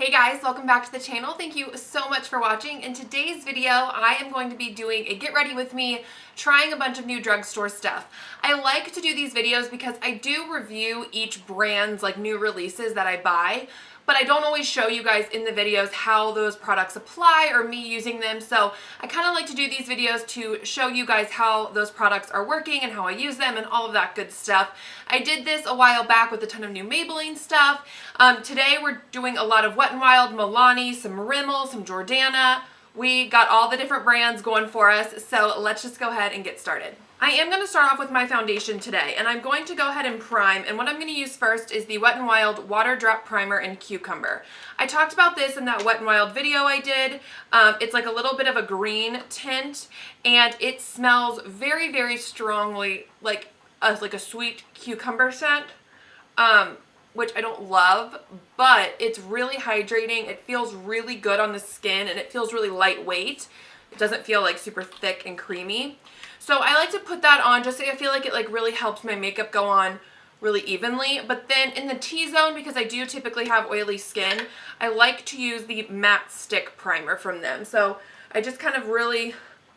Hey guys, welcome back to the channel. Thank you so much for watching. In today's video, I am going to be doing a get ready with me, trying a bunch of new drugstore stuff. I like to do these videos because I do review each brand's new releases that I buy, but I don't always show you guys in the videos how those products apply or me using them. So I kind of like to do these videos to show you guys how those products are working and how I use them and all of that good stuff. I did this a while back with a ton of new Maybelline stuff. Today we're doing a lot of Wet n Wild, Mllani, some Rimmel, some Jordana. We got all the different brands going for us, so let's just go ahead and get started. I am going to start off with my foundation today, and I'm going to go ahead and prime, and what I'm going to use first is the Wet n Wild Water Drop Primer in Cucumber. I talked about this in that Wet n Wild video I did. It's like a little bit of a green tint, and it smells very, very strongly like a sweet cucumber scent, which I don't love, but it's really hydrating. It feels really good on the skin, and it feels really lightweight. It doesn't feel like super thick and creamy. So I like to put that on just so I feel like it really helps my makeup go on really evenly. But then in the T-zone, because I do typically have oily skin, I like to use the matte stick primer from them. So I just kind of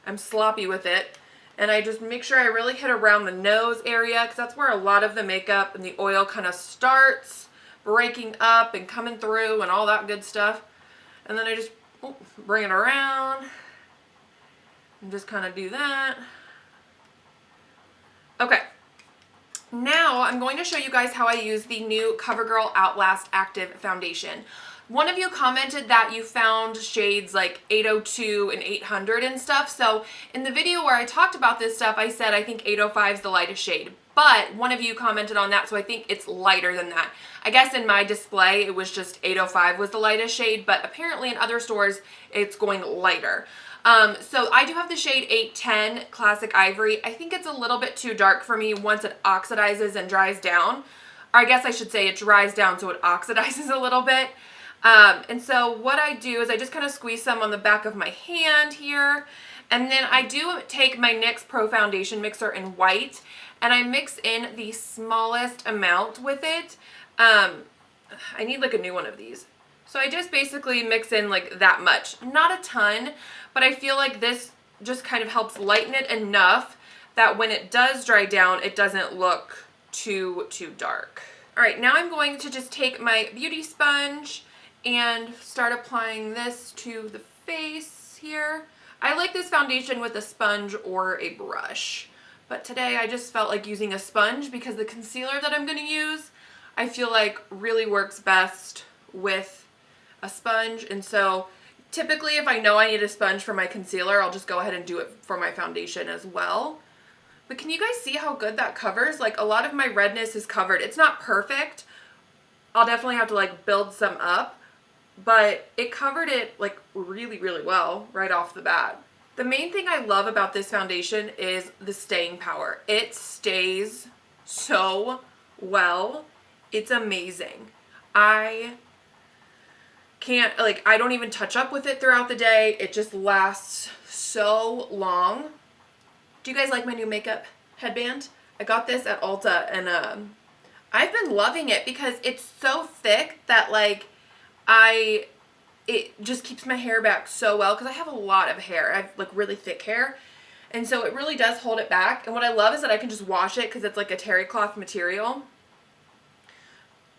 I'm sloppy with it. And I just make sure I really hit around the nose area, because that's where a lot of the makeup and the oil kind of starts breaking up and coming through and all that good stuff. And then I just bring it around and just kind of do that. Okay, now I'm going to show you guys how I use the new Covergirl Outlast Active Foundation. One of you commented that you found shades like 802 and 800 and stuff. So in the video where I talked about this stuff, I said I think 805 is the lightest shade. But one of you commented on that, so I think it's lighter than that. I guess in my display, it was just 805 was the lightest shade, but apparently in other stores, it's going lighter. So I do have the shade 810 Classic Ivory. I think it's a little bit too dark for me once it oxidizes and dries down. Or I guess I should say it dries down so it oxidizes a little bit. And so what I do is I just kind of squeeze some on the back of my hand here. And then I do take my NYX Pro Foundation Mixer in white, and I mix in the smallest amount with it. I need like a new one of these. So I just basically mix in like that much. Not a ton, but I feel like this just kind of helps lighten it enough that when it does dry down, it doesn't look too dark. All right, now I'm going to just take my beauty sponge and start applying this to the face here. I like this foundation with a sponge or a brush, but today I just felt like using a sponge because the concealer that I'm going to use, I feel like really works best with a sponge. And so typically if I know I need a sponge for my concealer, I'll just go ahead and do it for my foundation as well. But can you guys see how good that covers? Like a lot of my redness is covered. It's not perfect. I'll definitely have to build some up, but it covered it really, really well right off the bat. The main thing I love about this foundation is the staying power. It stays so well. It's amazing. I can't, I don't even touch up with it throughout the day. It just lasts so long. Do you guys like my new makeup headband? I got this at Ulta, and I've been loving it because it's so thick that it just keeps my hair back so well, because I have a lot of hair. I have really thick hair, and so it really does hold it back. And what I love is that I can just wash it because it's like a terry cloth material.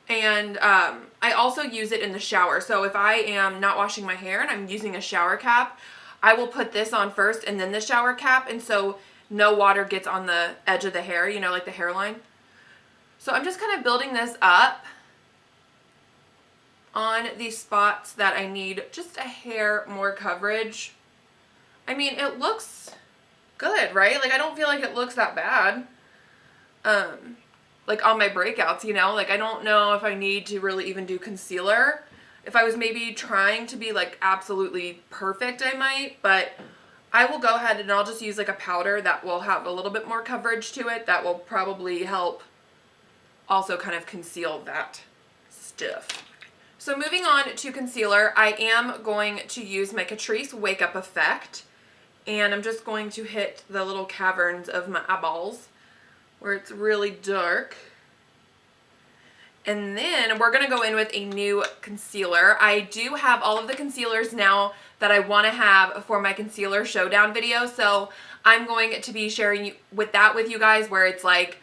And I also use it in the shower. So if I am not washing my hair and I'm using a shower cap, I will put this on first and then the shower cap, and so no water gets on the edge of the hair, you know, like the hairline. So I'm just kind of building this up on these spots that I need just a hair more coverage. I mean, it looks good, right? I don't feel like it looks that bad. On my breakouts, you know, I don't know if I need to really even do concealer. If I was maybe trying to be absolutely perfect, I might, but I will go ahead and I'll just use a powder that will have a little bit more coverage to it. That will probably help also kind of conceal that stuff. So moving on to concealer, I am going to use my Catrice Wake Up Effect, and I'm just going to hit the little caverns of my eyeballs where it's really dark. And then we're going to go in with a new concealer. I do have all of the concealers now that I want to have for my concealer showdown video. So I'm going to be sharing with you guys, where it's like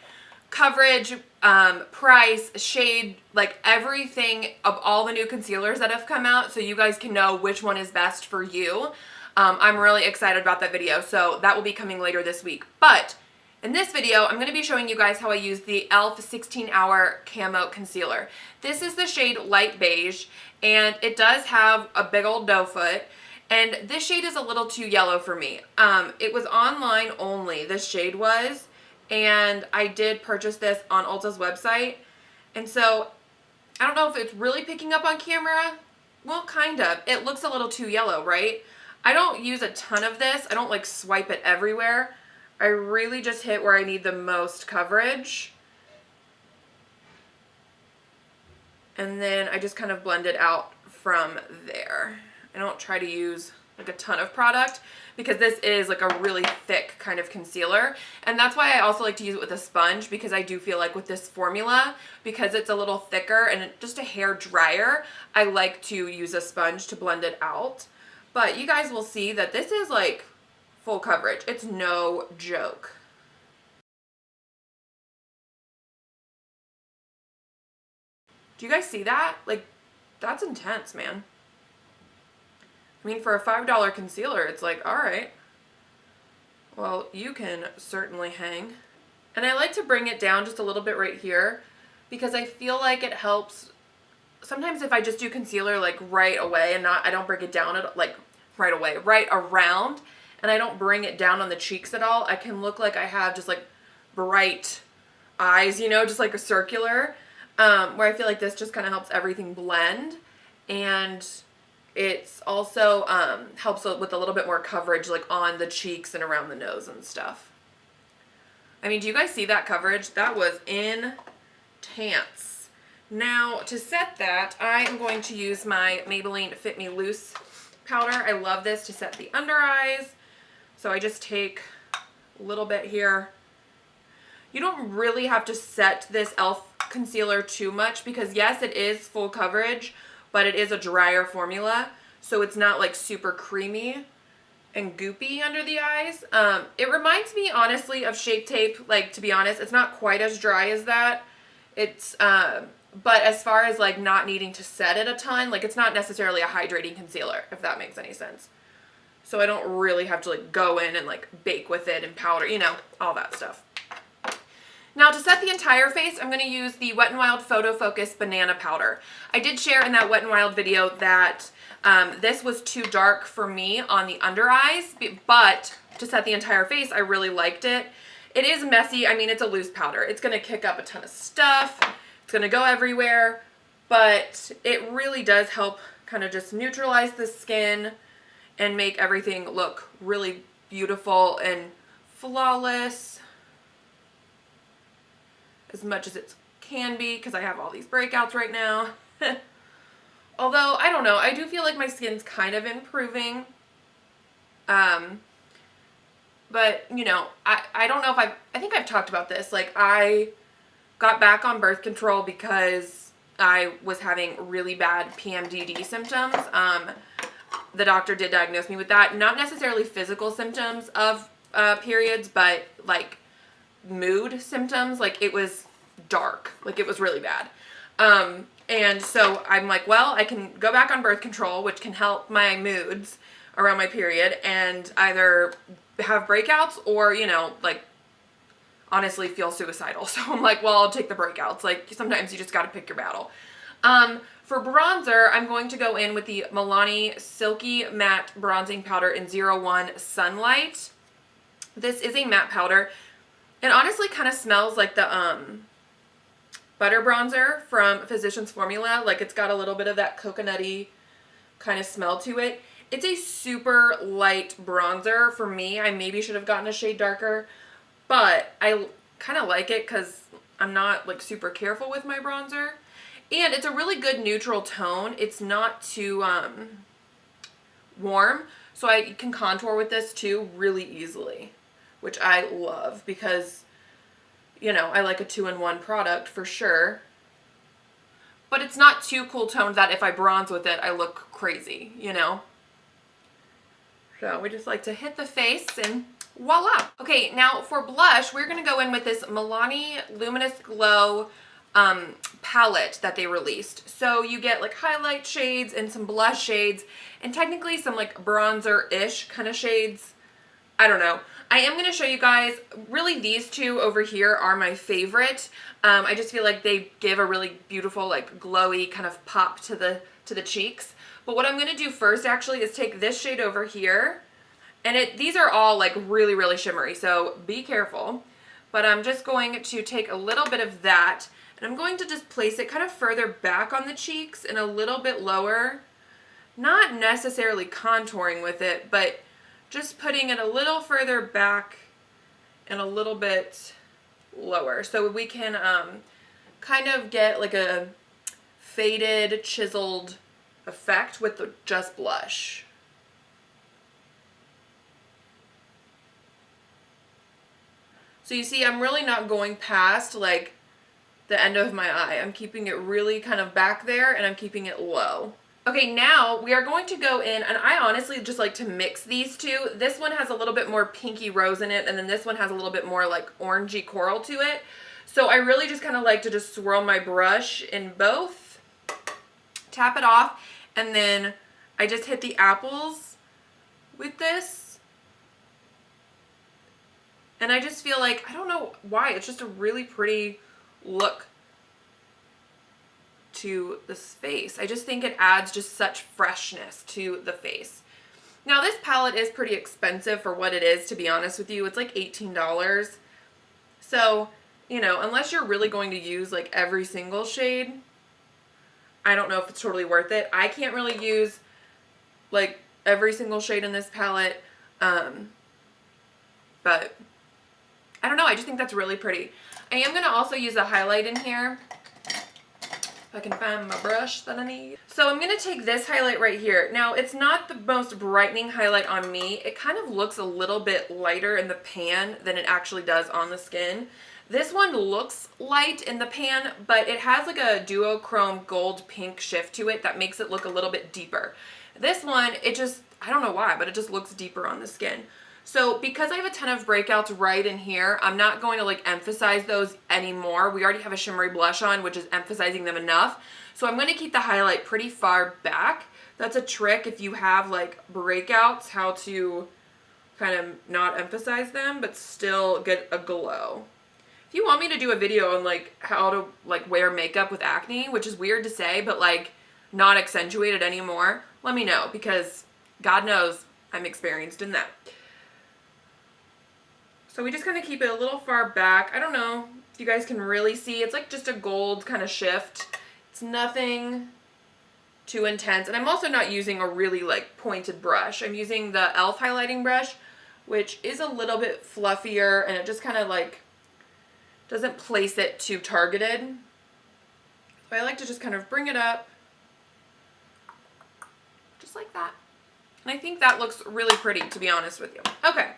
coverage, price, shade, like everything of all the new concealers that have come out, so you guys can know which one is best for you. I'm really excited about that video, so that will be coming later this week. But in this video, I'm going to be showing you guys how I use the e.l.f. 16-Hour Camo Concealer. This is the shade Light Beige, and it does have a big old doe foot, and this shade is a little too yellow for me. It was online only, this shade was, and I did purchase this on Ulta's website, and so I don't know if it's really picking up on camera. Well, kind of. It looks a little too yellow, right? I don't use a ton of this. I don't like swipe it everywhere. I really just hit where I need the most coverage. And then I just kind of blend it out from there. I don't try to use like a ton of product because this is like a really thick kind of concealer. And that's why I also like to use it with a sponge, because I do feel like with this formula, because it's a little thicker and just a hair drier, I like to use a sponge to blend it out. But you guys will see that this is like full coverage. It's no joke. Do you guys see that? Like, that's intense, man. I mean, for a $5 concealer, it's like, all right, well, you can certainly hang. And I like to bring it down just a little bit right here, because I feel like it helps. Sometimes if I just do concealer like right away and I don't bring it down at, like right away, right around, and I don't bring it down on the cheeks at all, I can look like I have just like bright eyes, you know, just like a circular, where I feel like this just kind of helps everything blend. And it's also helps with a little bit more coverage like on the cheeks and around the nose and stuff. I mean, do you guys see that coverage? That was intense. Now, to set that, I am going to use my Maybelline Fit Me Loose powder. I love this to set the under eyes. So I just take a little bit here. You don't really have to set this e.l.f. concealer too much, because yes, it is full coverage, but it is a drier formula, so it's not like super creamy and goopy under the eyes. It reminds me honestly of Shape Tape. Like, to be honest, it's not quite as dry as that. It's but as far as like not needing to set it a ton, like it's not necessarily a hydrating concealer, if that makes any sense. So I don't really have to like go in and like bake with it and powder, you know, all that stuff. Now, to set the entire face, I'm going to use the Wet n Wild Photo Focus Banana Powder. I did share in that Wet n Wild video that this was too dark for me on the under eyes, but to set the entire face, I really liked it. It is messy. I mean, it's a loose powder. It's going to kick up a ton of stuff. It's going to go everywhere, but it really does help kind of just neutralize the skin and make everything look really beautiful and flawless, as much as it can be, because I have all these breakouts right now. Although, I don't know, I do feel like my skin's kind of improving. But, you know, I don't know if I think I've talked about this. Like, I got back on birth control because I was having really bad PMDD symptoms. The doctor did diagnose me with that. Not necessarily physical symptoms of periods, but like mood symptoms. Like, it was dark, like it was really bad. And so I'm like, well, I can go back on birth control, which can help my moods around my period, and either have breakouts or, you know, like honestly feel suicidal. So I'm like, well, I'll take the breakouts. Like, sometimes you just got to pick your battle. For bronzer, I'm going to go in with the Mllani Silky Matte Bronzing Powder in 01 Sunlight. This is a matte powder. It honestly kind of smells like the butter bronzer from Physicians Formula. Like, it's got a little bit of that coconutty kind of smell to it. It's a super light bronzer for me. I maybe should have gotten a shade darker, but I kind of like it because I'm not like super careful with my bronzer. And it's a really good neutral tone. It's not too warm, so I can contour with this too really easily, which I love because, you know, I like a 2-in-1 product for sure. but it's not too cool toned that if I bronze with it, I look crazy, you know? So we just like to hit the face and voila. Okay, now for blush, we're gonna go in with this Milani Luminous Glow palette that they released. So you get like highlight shades and some blush shades and technically some like bronzer-ish kind of shades. I don't know. I am going to show you guys, really these two over here are my favorite. I just feel like they give a really beautiful like glowy kind of pop to the cheeks. But what I'm going to do first actually is take this shade over here. And these are all like really, really shimmery, so be careful. But I'm just going to take a little bit of that and I'm going to just place it kind of further back on the cheeks and a little bit lower. Not necessarily contouring with it, but just putting it a little further back and a little bit lower. So we can kind of get like a faded, chiseled effect with the just blush. So you see, I'm really not going past like the end of my eye. I'm keeping it really kind of back there and I'm keeping it low. Okay, now we are going to go in, and I honestly just like to mix these two. This one has a little bit more pinky rose in it, and then this one has a little bit more like orangey coral to it. So I really just kind of like to just swirl my brush in both, tap it off, and then I just hit the apples with this. And I just feel like, I don't know why, it's just a really pretty look to this face. I just think it adds just such freshness to the face. Now this palette is pretty expensive for what it is, to be honest with you. It's like $18. So, you know, unless you're really going to use like every single shade, I don't know if it's totally worth it. I can't really use like every single shade in this palette, but I don't know, I just think that's really pretty. I am going to also use a highlight in here. If I can find my brush that I need. So I'm going to take this highlight right here. Now, it's not the most brightening highlight on me. It kind of looks a little bit lighter in the pan than it actually does on the skin. This one looks light in the pan, but it has like a duochrome gold pink shift to it that makes it look a little bit deeper. This one, it just, I don't know why, but it just looks deeper on the skin. So because I have a ton of breakouts right in here, I'm not going to like emphasize those anymore. We already have a shimmery blush on, which is emphasizing them enough. So I'm going to keep the highlight pretty far back. That's a trick if you have like breakouts, how to kind of not emphasize them, but still get a glow. If you want me to do a video on like how to like wear makeup with acne, which is weird to say, but like not accentuate it anymore, let me know, because God knows I'm experienced in that. So we just kind of keep it a little far back. I don't know if you guys can really see. It's like just a gold kind of shift. It's nothing too intense. And I'm also not using a really like pointed brush. I'm using the e.l.f. highlighting brush, which is a little bit fluffier and it just kind of like doesn't place it too targeted. So I like to just kind of bring it up just like that. And I think that looks really pretty, to be honest with you. Okay.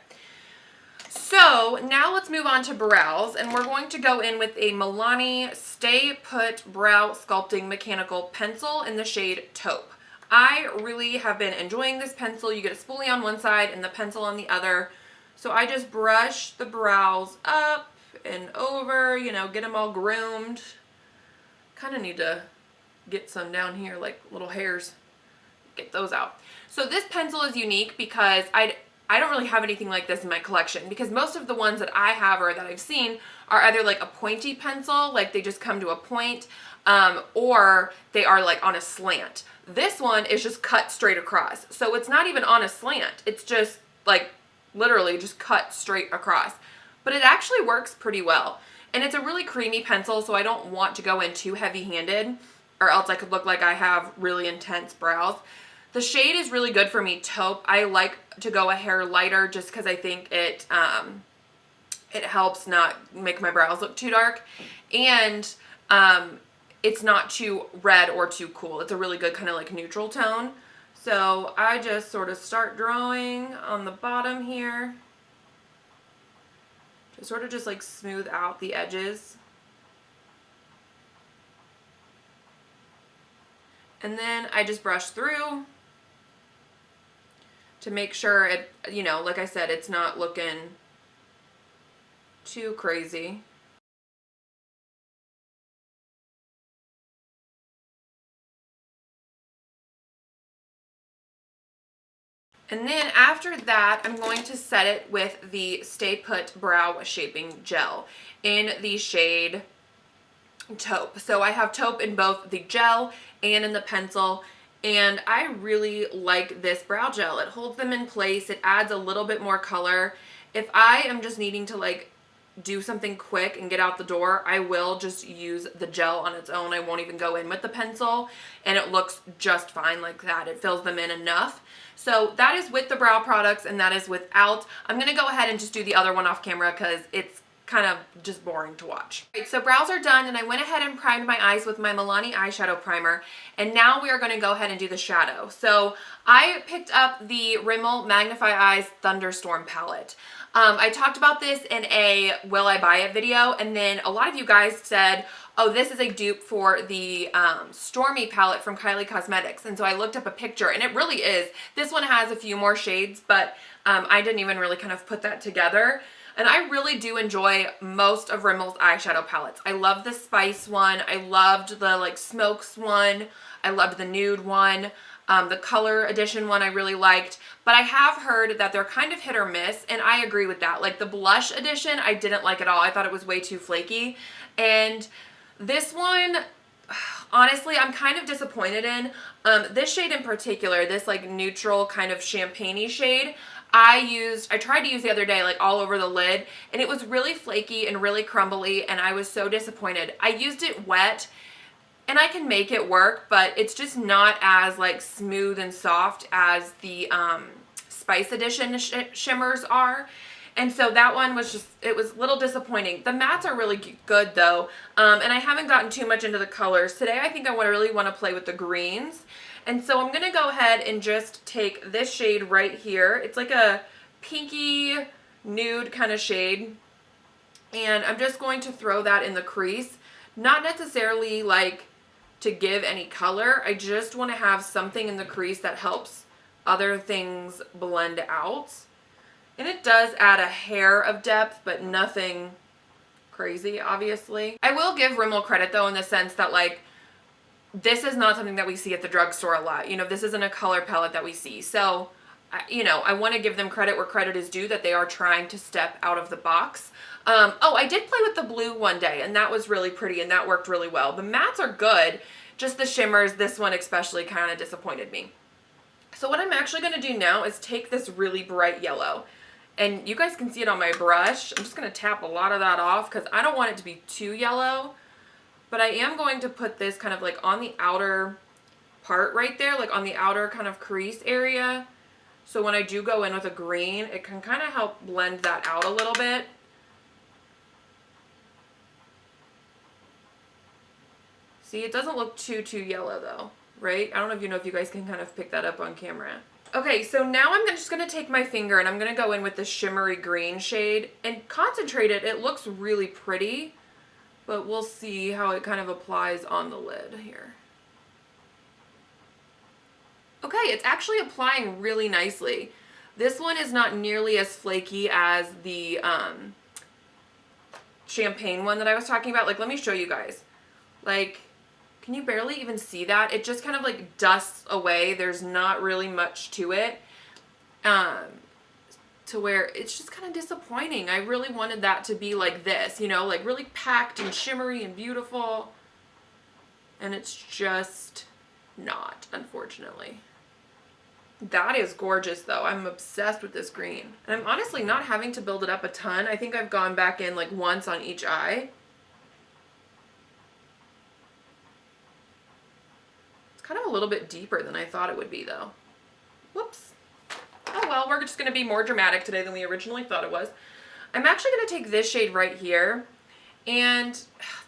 So now let's move on to brows, and we're going to go in with a Mllani Stay Put Brow Sculpting Mechanical Pencil in the shade Taupe. I really have been enjoying this pencil. You get a spoolie on one side and the pencil on the other. So I just brush the brows up and over, you know, get them all groomed. Kind of need to get some down here, like little hairs. Get those out. So this pencil is unique because I don't really have anything like this in my collection, because most of the ones that I have or that I've seen are either like a pointy pencil, like they just come to a point, or they are like on a slant. This one is just cut straight across. So it's not even on a slant. It's just like literally just cut straight across. But it actually works pretty well. And it's a really creamy pencil, so I don't want to go in too heavy-handed, or else I could look like I have really intense brows. The shade is really good for me, Taupe. I like to go a hair lighter just because I think it helps not make my brows look too dark. And it's not too red or too cool. It's a really good kind of like neutral tone. So I just sort of start drawing on the bottom here. To sort of just like smooth out the edges. And then I just brush through to make sure it, you know, like I said, it's not looking too crazy. And then after that, I'm going to set it with the Stay Put Brow Shaping Gel in the shade Taupe. So I have Taupe in both the gel and in the pencil, and I really like this brow gel. It holds them in place. It adds a little bit more color. If I am just needing to like do something quick and get out the door, I will just use the gel on its own. I won't even go in with the pencil, and it looks just fine like that. It fills them in enough. So that is with the brow products, and that is without. I'm going to go ahead and just do the other one off camera because it's kind of just boring to watch. All right, so brows are done, and I went ahead and primed my eyes with my Milani eyeshadow primer, and now we are going to go ahead and do the shadow. So I picked up the Rimmel Magnfi'eyes Thunderstorm palette. I talked about this in a Will I Buy It video, and then a lot of you guys said, oh, this is a dupe for the Stormy palette from Kylie Cosmetics. And so I looked up a picture, and it really is. This one has a few more shades, but I didn't even really kind of put that together. And I really do enjoy most of Rimmel's eyeshadow palettes. I love the Spice one. I loved the like Smokes one. I loved the Nude one. The Color Edition one I really liked. But I have heard that they're kind of hit or miss, and I agree with that. Like the Blush Edition, I didn't like at all. I thought it was way too flaky. And this one, honestly, I'm kind of disappointed in. This shade in particular, this like neutral kind of champagne-y shade, I tried to use the other day like all over the lid, and it was really flaky and really crumbly, and I was so disappointed. I used it wet, and I can make it work, but it's just not as like smooth and soft as the Spice Edition shimmers are. And so that one was just, it was a little disappointing. The mattes are really good though, and I haven't gotten too much into the colors. Today I think I really want to play with the greens. And so I'm going to go ahead and just take this shade right here. It's like a pinky nude kind of shade. And I'm just going to throw that in the crease. Not necessarily like to give any color. I just want to have something in the crease that helps other things blend out. And it does add a hair of depth, but nothing crazy, obviously. I will give Rimmel credit though in the sense that like, this is not something that we see at the drugstore a lot. You know, this isn't a color palette that we see. So, you know, I want to give them credit where credit is due, that they are trying to step out of the box. Oh, I did play with the blue one day, and that was really pretty, and that worked really well. The mattes are good, just the shimmers, this one especially kind of disappointed me. So what I'm actually going to do now is take this really bright yellow, and you guys can see it on my brush. I'm just going to tap a lot of that off because I don't want it to be too yellow. But I am going to put this kind of like on the outer part right there, like on the outer kind of crease area. So when I do go in with a green, it can kind of help blend that out a little bit. See, it doesn't look too yellow though, right? I don't know if you guys can kind of pick that up on camera. Okay, so now I'm just going to take my finger and I'm going to go in with the shimmery green shade and concentrate it. It looks really pretty. But we'll see how it kind of applies on the lid here. Okay, it's actually applying really nicely. This one is not nearly as flaky as the champagne one that I was talking about. Like, let me show you guys. Like, can you barely even see that? It just kind of like dusts away. There's not really much to it. To where it's just kind of disappointing. I really wanted that to be like this, you know, like really packed and shimmery and beautiful. And it's just not, unfortunately. That is gorgeous though. I'm obsessed with this green. And I'm honestly not having to build it up a ton. I think I've gone back in like once on each eye. It's kind of a little bit deeper than I thought it would be though. Whoops. Oh well, we're just going to be more dramatic today than we originally thought it was. I'm actually going to take this shade right here. And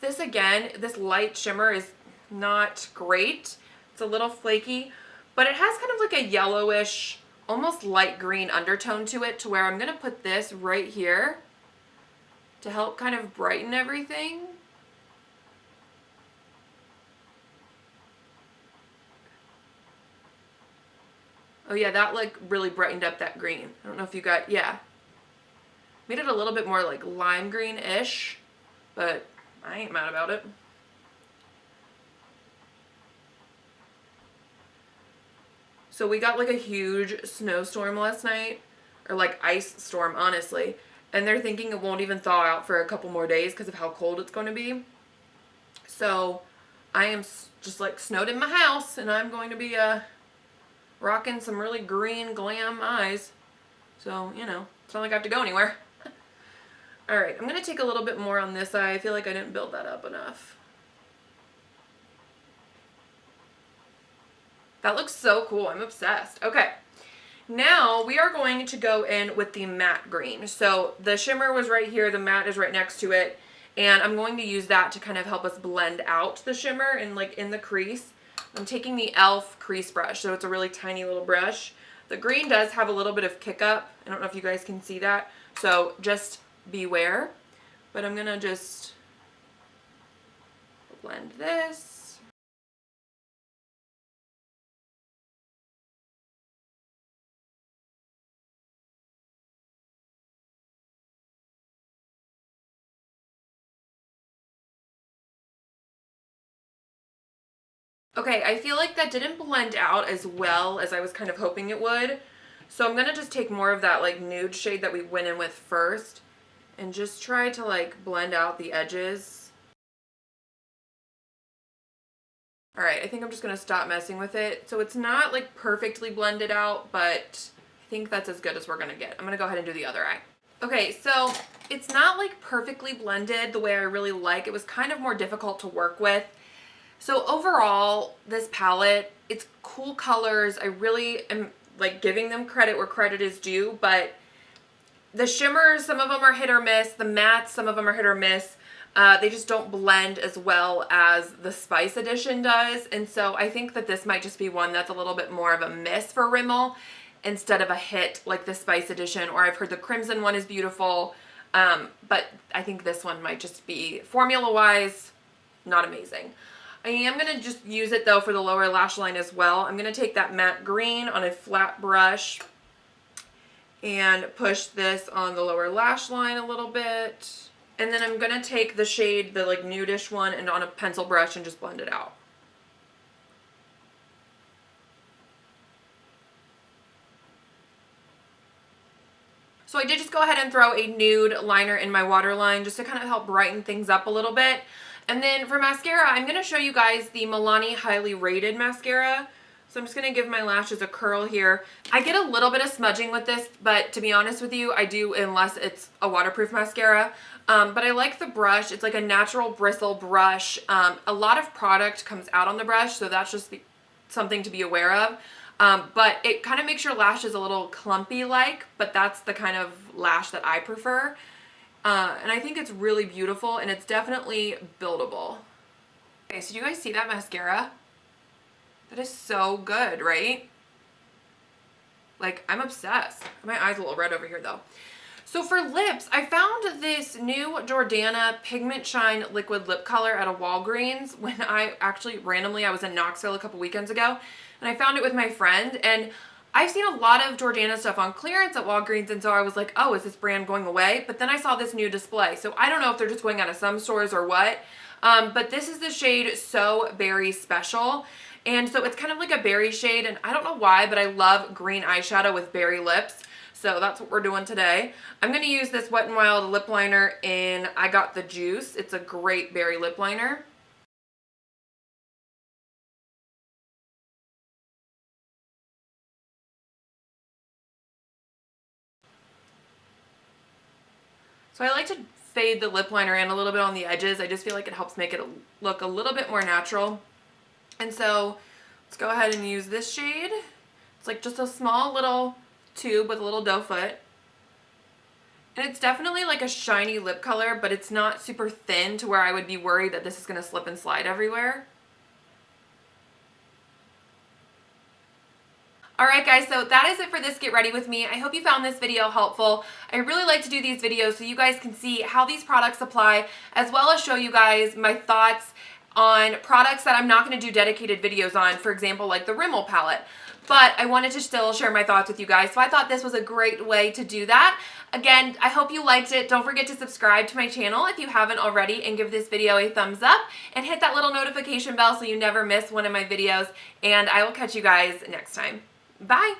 this again, this light shimmer is not great. It's a little flaky, but it has kind of like a yellowish, almost light green undertone to it, to where I'm going to put this right here to help kind of brighten everything. Oh yeah, that like really brightened up that green. I don't know if you got, yeah. Made it a little bit more like lime green-ish, but I ain't mad about it. So we got like a huge snowstorm last night, or like ice storm, honestly. And they're thinking it won't even thaw out for a couple more days because of how cold it's going to be. So I am just like snowed in my house, and I'm going to be rocking some really green glam eyes. So, you know, it's not like I have to go anywhere. Alright, I'm going to take a little bit more on this eye. I feel like I didn't build that up enough. That looks so cool. I'm obsessed. Okay. Now we are going to go in with the matte green. So the shimmer was right here. The matte is right next to it. And I'm going to use that to kind of help us blend out the shimmer and like in the crease. I'm taking the e.l.f. crease brush. So it's a really tiny little brush. The green does have a little bit of kick up. I don't know if you guys can see that. So just beware. But I'm going to just blend this. Okay, I feel like that didn't blend out as well as I was kind of hoping it would. So I'm going to just take more of that like nude shade that we went in with first and just try to like blend out the edges. Alright, I think I'm just going to stop messing with it. So it's not like perfectly blended out, but I think that's as good as we're going to get. I'm going to go ahead and do the other eye. Okay, so it's not like perfectly blended the way I really like. It was kind of more difficult to work with. So overall, this palette, it's cool colors. I really am like giving them credit where credit is due, but the shimmers, some of them are hit or miss. The mattes, some of them are hit or miss. They just don't blend as well as the Spice Edition does. And so I think that this might just be one that's a little bit more of a miss for Rimmel instead of a hit like the Spice Edition. Or I've heard the Crimson one is beautiful. But I think this one might just be, formula-wise, not amazing. I am going to just use it though for the lower lash line as well. I'm going to take that matte green on a flat brush and push this on the lower lash line a little bit. And then I'm going to take the shade, the like nudish one, and on a pencil brush and just blend it out. So I did just go ahead and throw a nude liner in my waterline just to kind of help brighten things up a little bit. And then for mascara, I'm going to show you guys the Milani Highly Rated Mascara. So I'm just going to give my lashes a curl here. I get a little bit of smudging with this, but to be honest with you, I do unless it's a waterproof mascara. But I like the brush. It's like a natural bristle brush. A lot of product comes out on the brush, so that's just something to be aware of. But it kind of makes your lashes a little clumpy-like, but that's the kind of lash that I prefer. And I think it's really beautiful, and it's definitely buildable. Okay, so do you guys see that mascara? That is so good, right? Like, I'm obsessed. My eye's a little red over here, though. So for lips, I found this new Jordana Pigment Shine Liquid Lip Color at a Walgreens when I was in Knoxville a couple weekends ago, and I found it with my friend, and I've seen a lot of Jordana stuff on clearance at Walgreens, and so I was like, oh, is this brand going away? But then I saw this new display, so I don't know if they're just going out of some stores or what, but this is the shade So Berry Special, and so it's kind of like a berry shade, and I don't know why, but I love green eyeshadow with berry lips, so that's what we're doing today. I'm going to use this Wet n Wild lip liner in I Got the Juice. It's a great berry lip liner. So I like to fade the lip liner in a little bit on the edges. I just feel like it helps make it look a little bit more natural. And so let's go ahead and use this shade. It's like just a small little tube with a little doe foot. And it's definitely like a shiny lip color, but it's not super thin to where I would be worried that this is going to slip and slide everywhere. Alright guys, so that is it for this Get Ready With Me. I hope you found this video helpful. I really like to do these videos so you guys can see how these products apply, as well as show you guys my thoughts on products that I'm not going to do dedicated videos on, for example, like the Rimmel palette. but I wanted to still share my thoughts with you guys. So I thought this was a great way to do that. Again, I hope you liked it. Don't forget to subscribe to my channel if you haven't already, and give this video a thumbs up and hit that little notification bell so you never miss one of my videos. And I will catch you guys next time. Bye.